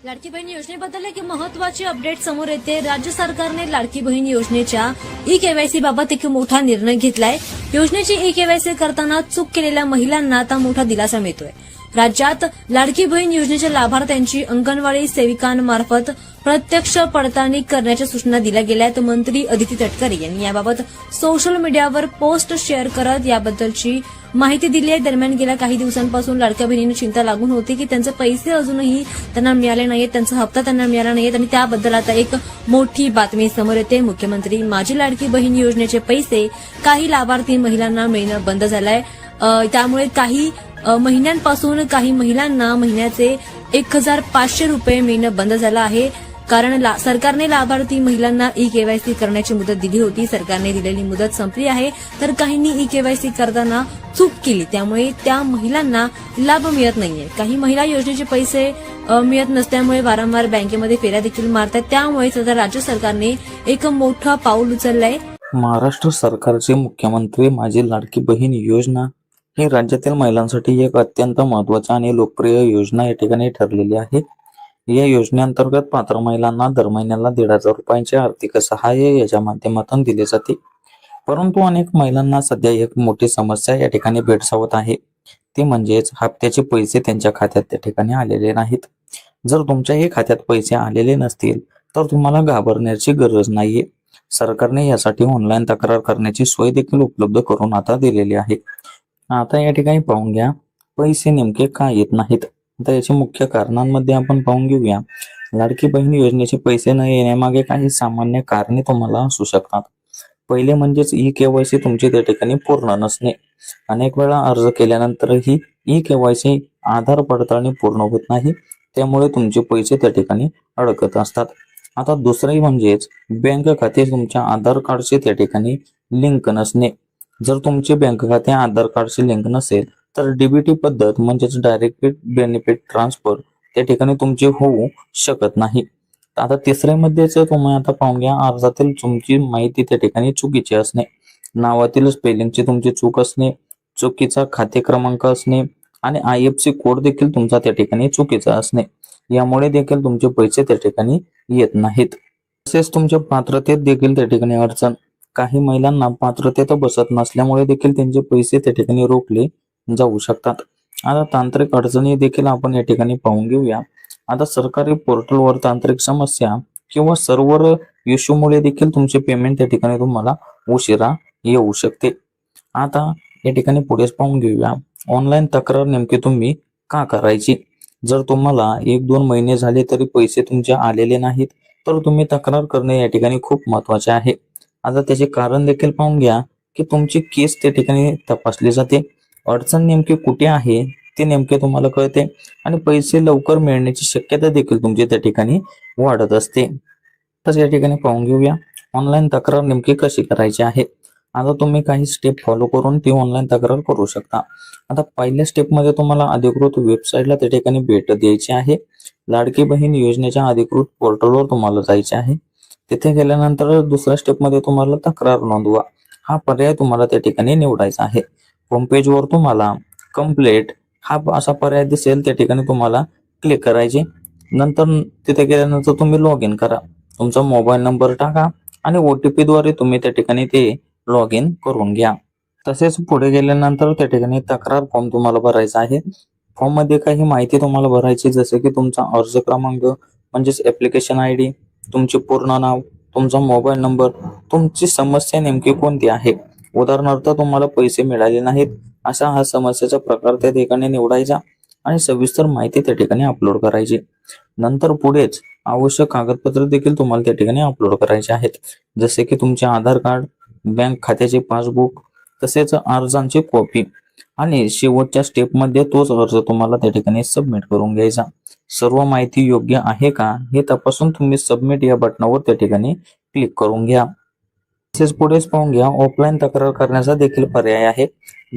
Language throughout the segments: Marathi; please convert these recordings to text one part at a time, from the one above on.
लाडकी बहीण योजनेबद्दल एक महत्वाची अपडेट समोर येते। राज्य सरकारने लाडकी बहीण योजनेच्या ई-केवायसी बाबत एक मोठा निर्णय घेतलाय। योजनेची ई-केवायसी करताना चूक केलेल्या महिलांना आता मोठा दिलासा मिळतोय। राज्यात लाडकी बहीण योजनेच्या लाभार्थ्यांची अंगणवाडी सेविकांमार्फत प्रत्यक्ष पडताळणी करण्याच्या सूचना दिल्या गेल्यात। मंत्री अदिती तटकरे यांनी याबाबत सोशल मीडियावर पोस्ट शेअर करत याबद्दलची माहिती दिली आहे। दरम्यान गेल्या काही दिवसांपासून लाडक्या बहिणींना चिंता लागून होती की त्यांचे पैसे अजूनही त्यांना मिळाले नाहीत, त्यांचा हप्ता त्यांना मिळाला नाहीत आणि त्याबद्दल आता एक मोठी बातमी समोर येते। मुख्यमंत्री माझी लाडकी बहीण योजनेचे पैसे काही लाभार्थी महिलांना मिळणं बंद झालंय। त्यामुळे काही महिन्यांपासून काही महिलांना महिन्याचे 1500 रुपये मिळणं बंद झालं आहे। कारण सरकारने लाभार्थी महिलांना ई-केवायसी करण्याची मुदत दिली होती। सरकारने दिलेली मुदत संपली आहे, तर काहींनी ई-केवायसी करताना चूक केली, त्यामुळे त्या महिलांना लाभ मिळत नाहीये। काही महिला योजनेचे पैसे मिळत नसल्यामुळे वारंवार बँकेमध्ये फेऱ्या देखील मारतात। त्यामुळे आता राज्य सरकारने एक मोठं पाऊल उचललंय। महाराष्ट्र सरकारचे मुख्यमंत्री माझी लाडकी बहीण योजना ही राज्यातील महिलांसाठी एक अत्यंत महत्त्वाची आणि लोकप्रिय योजना या ठिकाणी ठरलेली आहे। या योजनेअंतर्गत पात्र महिलांना दर महिन्याला 1,500 रुपयांचे आर्थिक सहाय्य याच्या माध्यमातून दिले जाते। परंतु अनेक महिलांना सध्या एक मोठी समस्या या ठिकाणी भेडसावत आहे, ती म्हणजेच हप्त्याचे पैसे त्यांच्या खात्यात त्या ठिकाणी आलेले नाहीत। जर तुमच्याही खात्यात पैसे आलेले नसतील तर तुम्हाला घाबरण्याची गरज नाहीये। सरकारने यासाठी ऑनलाईन तक्रार करण्याची सोय देखील उपलब्ध करून आता दिलेली आहे। आता या ठिकाणी पाहून घ्या पैसे नेमके का येत नाहीत। आता याच्या मुख्य कारणांमध्ये आपण पाहून घेऊया। लाडकी बहीण योजनेचे पैसे न येण्यामागे काही सामान्य कारणे तुम्हाला असू शकतात। पहिले म्हणजेच ई-केवायसी तुमची त्या ठिकाणी पूर्ण नसणे। अनेक वेळा अर्ज केल्यानंतरही ई-केवायसी आधार पडताळणी पूर्ण होत नाही, त्यामुळे तुमचे पैसे त्या ठिकाणी अडकत असतात। आता दुसरे म्हणजेच बँक खाते तुमच्या आधार कार्डशी त्या ठिकाणी लिंक नसणे। जर तुमचे बँक खाते आधार कार्डशी लिंक नसेल तर डीबीटी पद्धत म्हणजेच डायरेक्ट बेनिफिट ट्रान्सफर त्या ठिकाणी तुमचे होऊ शकत नाही। आता तिसऱ्यामध्येच तुम्ही आता पाहून घ्या अर्जातील तुमची माहिती त्या ठिकाणी चुकीची असणे, नावातील स्पेलिंगची तुमची चूक असणे, चुकीचा खाते क्रमांक असणे आणि IFSC कोड देखील तुमचा त्या ठिकाणी चुकीचा असणे, यामुळे देखील तुमचे पैसे त्या ठिकाणी येत नाहीत। तसेच तुमच्या पात्रतेत देखील त्या ठिकाणी अडचण, काही महिलांना पात्रतेत बसत नसल्यामुळे देखील त्यांचे पैसे त्या ठिकाणी रोखले जाऊ शकतात। आता तांत्रिक अडचणी देखील आपण या ठिकाणी पाहून घेऊया। आता सरकारी पोर्टलवर तांत्रिक समस्या किंवा सर्व्हर इश्यूमुळे देखील तुमचे पेमेंट त्या ठिकाणी तुम्हाला उशिरा येऊ शकते। आता या ठिकाणी पुढेच पाहून घेऊया ऑनलाईन तक्रार नेमकी तुम्ही का करायची। जर तुम्हाला 1-2 महिने झाले तरी पैसे तुमचे आलेले नाहीत तर तुम्ही तक्रार करणे या ठिकाणी खूप महत्त्वाचे आहे। आता त्याचे कारण देखील पाहून घ्या की तुमची केस त्या ठिकाणी तपासली जाते, अडचण नेमकी कुठे आहे ते नेमके तुम्हाला कळते आणि पैसे लवकर मिळण्याची शक्यता देखील तुमची त्या ठिकाणी वाढत असते। तर या ठिकाणी पाहून घेऊया ऑनलाईन तक्रार नेमकी कशी करायची आहे। आता तुम्ही काही स्टेप फॉलो करून ती ऑनलाईन तक्रार करू शकता। आता पहिल्या स्टेपमध्ये तुम्हाला अधिकृत वेबसाईटला त्या ठिकाणी भेट द्यायची आहे। लाडकी बहीण योजनेच्या अधिकृत पोर्टलवर तुम्हाला जायचे आहे। तिथे गेल्यानंतर दुसऱ्या स्टेपमध्ये तुम्हाला तक्रार नोंदवा हा पर्याय तुम्हाला त्या ठिकाणी निवडायचा आहे। होम पेजवर तुम्हाला कंप्लेंट हा असा पर्याय दिसेल, त्या ठिकाणी तुम्हाला क्लिक करायचे। नंतर तिथे गेल्यानंतर तुम्ही लॉग इन करा, तुमचा मोबाईल नंबर टाका आणि OTP द्वारे तुम्ही त्या ठिकाणी ते लॉग इन करून घ्या। तसेच पुढे गेल्यानंतर त्या ठिकाणी तक्रार फॉर्म तुम्हाला भरायचा आहे। फॉर्म मध्ये काही माहिती तुम्हाला भरायची, जसे की तुमचा अर्ज क्रमांक म्हणजेच ऍप्लिकेशन ID, तुमचे पूर्ण नाव, तुमचा मोबाईल नंबर, तुमची समस्या नेमकी कोणती आहे। उदाहरणार्थ तुम्हाला पैसे मिळाले नाहीत असा हा समस्येचा प्रकार त्या ठिकाणी निवडायचा आणि सविस्तर माहिती त्या ठिकाणी अपलोड करायची। नंतर पुढेच आवश्यक कागदपत्र देखील तुम्हाला त्या ठिकाणी अपलोड करायचे आहेत, जसे की तुमचे आधार कार्ड, बँक खात्याचे पासबुक, तसेच अर्जांची कॉपी आणि शेवटच्या स्टेपमध्ये तोच अर्ज तुम्हाला त्या ठिकाणी सबमिट करून घ्यायचा। सर्व माहिती योग्य आहे का हे तपासून तुम्ही सबमिट या बटनावर त्या ठिकाणी क्लिक करून घ्या। तसेच पुढेच पाहून घ्या ऑफलाईन तक्रार करण्याचा देखील पर्याय आहे।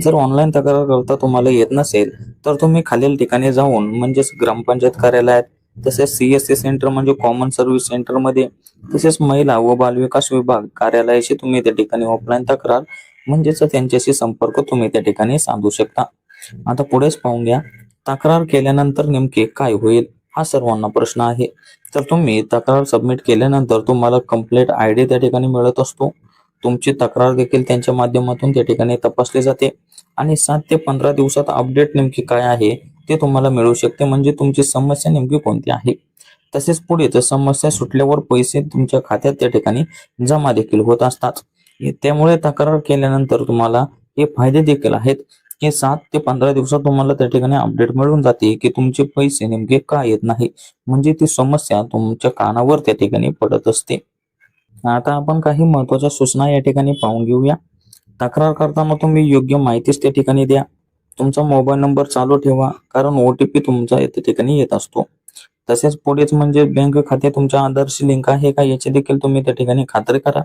जर ऑनलाईन तक्रार करता तुम्हाला येत नसेल तर तुम्ही खालील ठिकाणी जाऊन म्हणजेच ग्रामपंचायत कार्यालयात, तसेच CSC सेंटर म्हणजे कॉमन सर्व्हिस सेंटर मध्ये, तसेच महिला व बालविकास विभाग कार्यालयाशी तुम्ही त्या ठिकाणी ऑफलाईन तक्रार म्हणजेच त्यांच्याशी संपर्क तुम्ही त्या ठिकाणी साधू शकता। आता पुढेच पाहून घ्या तक्रार केल्यानंतर नेमके काय होईल। हा सर्वांना प्रश्न आहे. तर तुम्ही तक्रार सबमिट केल्यानंतर तुम्हाला कंप्लीट ID त्या ठिकाणी मिळत असतो. तुमची तक्रार देखील त्यांच्या माध्यमातून त्या ठिकाणी तपासली जाते आणि 7 ते 15 दिवसात अपडेट नेमकी काय आहे ते तुम्हाला मिळू शकते, म्हणजे तुमची समस्या नेमकी कोणती आहे. तसेच पुढे समस्या सुटल्यावर पैसे तुमच्या खात्यात त्या ठिकाणी जमा देखील होत असतात. त्यामुळे तक्रार केल्यानंतर तुम्हाला हे फायदे देखील आहेत की 7 ते 15 दिवसात तुम्हाला त्या ठिकाणी अपडेट मिळून जाते की तुमचे पैसे नेमके का येत नाही, म्हणजे ती समस्या तुमच्या कानावर त्या ठिकाणी पडत असते. आता आपण काही महत्त्वाच्या सूचना या ठिकाणी पाहून घेऊया. तक्रार करताना तुम्ही योग्य माहितीच त्या ठिकाणी द्या. तुमचा मोबाईल नंबर चालू ठेवा, कारण OTP तुमचा त्या ठिकाणी येत असतो. तसेच पुढेच म्हणजे बँक खाते तुमच्या आधारशी लिंक आहे का याची देखील तुम्ही त्या ठिकाणी खात्री करा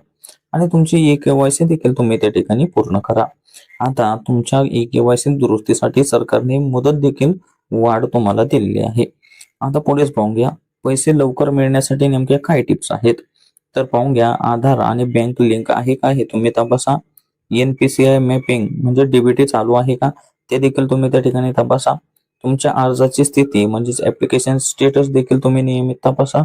आणि तुमची eKYC देखील तुम्ही त्या ठिकाणी पूर्ण करा. आता तुमच्या eKYC दुरुस्तीसाठी सरकारने मुदत देखील वाढ तुम्हाला दिलेली आहे. आता पुढेच पाहून घ्या, पैसे लवकर मिळण्यासाठी नेमक्या काय टिप्स आहेत. तर पाहून घ्या, आधार आणि बँक लिंक आहे का हे तुम्ही तपासा. NPCI मॅपिंग म्हणजे DBT चालू आहे का ते देखील तुम्ही त्या ठिकाणी तपासा. तुमच्या अर्जाची स्थिती म्हणजेच ऍप्लिकेशन स्टेटस देखील तुम्ही नियमित तपासा.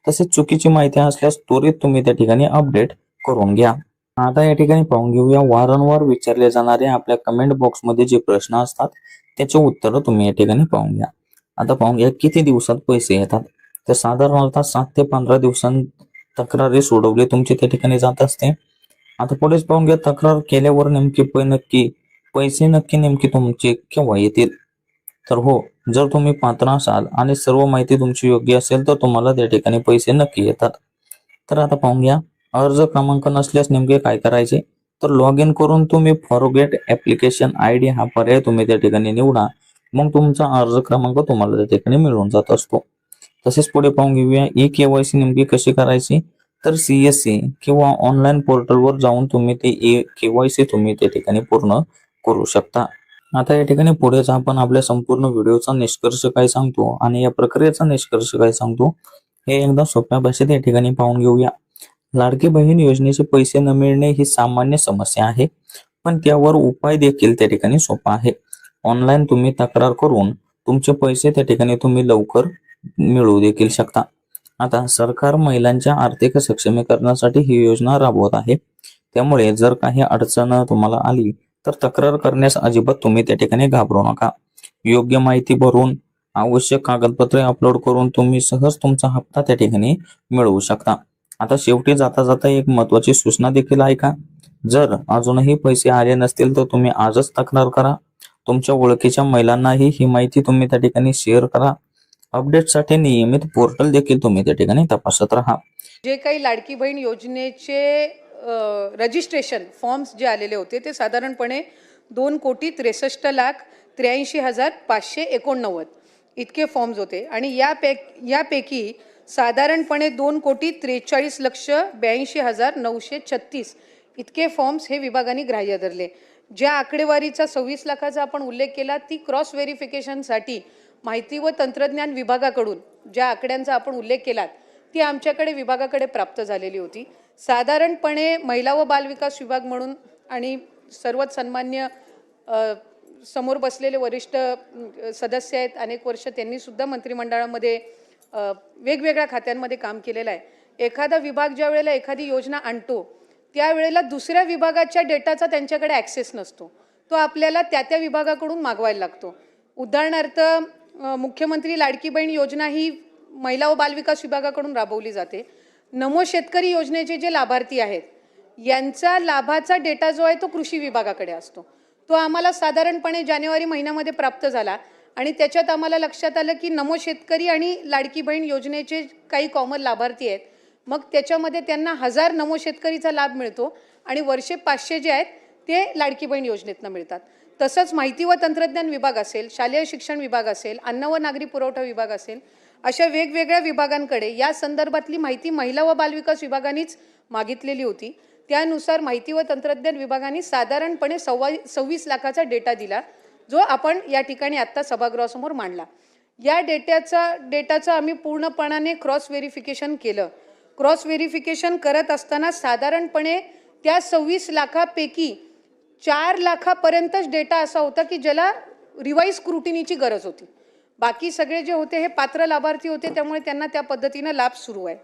तसेच चुकीची माहिती असल्यास त्वरित तुम्ही त्या ठिकाणी अपडेट करून घ्या. आता या ठिकाणी पाहून घेऊया, वारंवार विचारले जाणारे आपल्या कमेंट बॉक्समध्ये जे प्रश्न असतात त्याचे उत्तर तुम्ही या ठिकाणी पाहून घ्या. आता पाहून घ्या, किती दिवसात पैसे येतात. तर साधारणतः 7 ते 15 दिवसांत तक्रारी सोडवली तुमची त्या ठिकाणी जात असते. आता पुढेच पाहून घ्या, तक्रार केल्यावर नेमके पैसे नेमके तुमचे केव्हा येतील. तर हो, जर तुम्ही पात्र असाल आणि सर्व माहिती तुमची योग्य असेल तर तुम्हाला त्या ठिकाणी पैसे नक्की येतात. तर आता पाहून घ्या, अर्ज क्रमांक नसल्यास नेमके काय करायचे. तर लॉग इन करून तुम्ही फॉरगेट ऍप्लिकेशन ID हा पर्याय तुम्ही त्या ठिकाणी निवडा. मग तुमचा अर्ज क्रमांक तुम्हाला त्या ठिकाणी मिळून जात असतो. तसेच पुढे पाहून घेऊया, eKYC नेमकी कशी करायची. तर CSC किंवा ऑनलाईन पोर्टलवर जाऊन तुम्ही ते eKYC तुम्ही त्या ठिकाणी पूर्ण करू शकता. आता या ठिकाणी पुढेच आपण आपल्या संपूर्ण व्हिडिओचा निष्कर्ष काय सांगतो आणि या प्रक्रियेचा निष्कर्ष काय सांगतो हे एकदा सोप्या भाषेत या ठिकाणी पाहून घेऊया. लाडकी बहीण योजनेचे पैसे न मिळणे ही सामान्य समस्या आहे, पण त्यावर उपाय देखील त्या ठिकाणी सोपा आहे. ऑनलाईन तुम्ही तक्रार करून तुमचे पैसे त्या ठिकाणी तुम्ही लवकर मिळवू देखील शकता. आता सरकार महिलांच्या आर्थिक सक्षमीकरणासाठी ही योजना राबवत आहे. त्यामुळे जर काही अडचण तुम्हाला आली तर तक्रार करण्यास अजिबात तुम्ही त्या ठिकाणी घाबरू नका. योग्य माहिती भरून आवश्यक कागदपत्रे अपलोड करून तुम्ही सहज तुमचा हप्ता त्या ठिकाणी मिळवू शकता. आता शेवटी जाता जाता एक महत्वाची सूचना देखील आहे का, जर अजूनही पैसे आले नसतील तर तुम्ही आजच तक्रार करा. तुमच्या ओळखीच्या महिलांनाही ही माहिती तुम्ही त्या ठिकाणी शेअर करा. अपडेटसाठी नियमित पोर्टल देखील तुम्ही त्या ठिकाणी तपासत राहा. जे काही लाडकी बहीण योजनेचे रजिस्ट्रेशन फॉर्म्स जे आलेले होते ते साधारणपणे 2,63,83,589 इतके फॉर्म्स होते आणि यापैकी साधारणपणे 2,43,82,936 इतके फॉर्म्स हे विभागाने ग्राह्य धरले. ज्या आकडेवारीचा 26 लाखाचा आपण उल्लेख केला ती क्रॉस व्हेरिफिकेशनसाठी माहिती व तंत्रज्ञान विभागाकडून ज्या आकड्यांचा आपण उल्लेख केला ती आमच्याकडे विभागाकडे प्राप्त झालेली होती. साधारणपणे महिला व बालविकास विभाग म्हणून आणि सर्वच सन्मान्य समोर बसलेले वरिष्ठ सदस्य आहेत, अनेक वर्ष त्यांनी सुद्धा मंत्रिमंडळामध्ये वेगवेगळ्या खात्यांमध्ये काम केलेलं आहे. एखादा विभाग ज्या वेळेला एखादी योजना आणतो त्यावेळेला दुसऱ्या विभागाच्या डेटाचा त्यांच्याकडे ॲक्सेस नसतो, तो आपल्याला त्या विभागाकडून मागवायला लागतो. उदाहरणार्थ मुख्यमंत्री लाडकी बहीण योजना ही महिला व बालविकास विभागाकडून राबवली जाते. नमो शेतकरी योजनेचे जे लाभार्थी आहेत यांचा लाभाचा डेटा जो आहे तो कृषी विभागाकडे असतो. तो आम्हाला साधारणपणे जानेवारी महिन्यामध्ये प्राप्त झाला आणि त्याच्यात आम्हाला लक्षात आलं की नमो शेतकरी आणि लाडकी बहीण योजनेचे काही कॉमन लाभार्थी आहेत. मग त्याच्यामध्ये त्यांना 1000 नमो शेतकरीचा लाभ मिळतो आणि वर्षे 500 जे आहेत ते लाडकी बहीण योजनेतनं मिळतात. तसंच माहिती व तंत्रज्ञान विभाग असेल, शालेय शिक्षण विभाग असेल, अन्न व नागरी पुरवठा विभाग असेल, अशा वेगवेगळ्या विभागांकडे या संदर्भातली माहिती महिला व बालविकास विभागानेच मागितलेली होती. त्यानुसार माहिती व तंत्रज्ञान विभागाने साधारणपणे 26 लाखाचा डेटा दिला, जो आपण या ठिकाणी आत्ता सभागृहासमोर मांडला. या डेटाचं आम्ही पूर्णपणाने क्रॉस व्हेरिफिकेशन केलं. क्रॉस व्हेरिफिकेशन करत असताना साधारणपणे त्या 26 लाखापैकी 4 लाखापर्यंतच डेटा असा होता की ज्याला रिवाईज स्क्रुटिनीची गरज होती. बाकी सगळे जे होते हे पात्र लाभार्थी होते, त्यामुळे त्यांना त्या पद्धतीनं लाभ सुरू आहे.